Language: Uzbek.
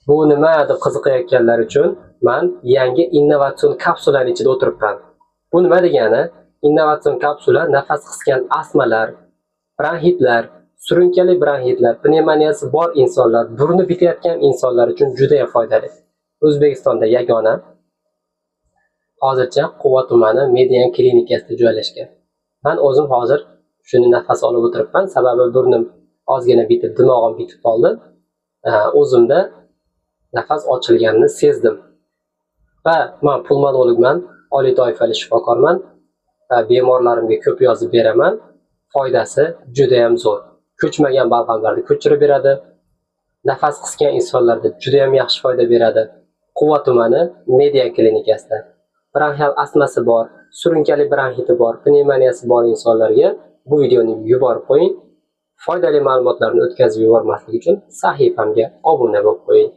Bu nima deb qiziqayotganlar uchun men yangi innovatsion kapsulaning ichida o'tiribman. Bu nima degani? Innovatsion kapsula nafas qisgan astmalar, bronxitlar, surunkali bronxitlar, pnevmoniyasi bor insonlar, burni bitayotgan insonlar uchun juda foydali. O'zbekistonda yagona. Hozircha Quva tumani Median klinikasida joylashgan. Men o'zim hozir shuni nafas olib o'tiribman, sababi burnim ozgina bitib, dimog'im bitib qoldi. O'zimda nafas ochilganini sezdim. Va men pulmonologman, oliy toifali shifokorman va bemorlarimga ko'p yozib beraman. Foydasi juda ham zo'r. Ko'chmagan balg'amlarni ko'chirib beradi. Nafas qisgan insonlarda juda ham yaxshi foyda beradi. Quva tumani Median klinikasida bronxial astmasi bor, surunkali bronxiti bor, pnevmoniyasi bor insonlarga bu videoni yuborib qo'ying. Foydali ma'lumotlarni o'tkazib yubormaslik uchun sahifamga obuna bo'lib qo'ying.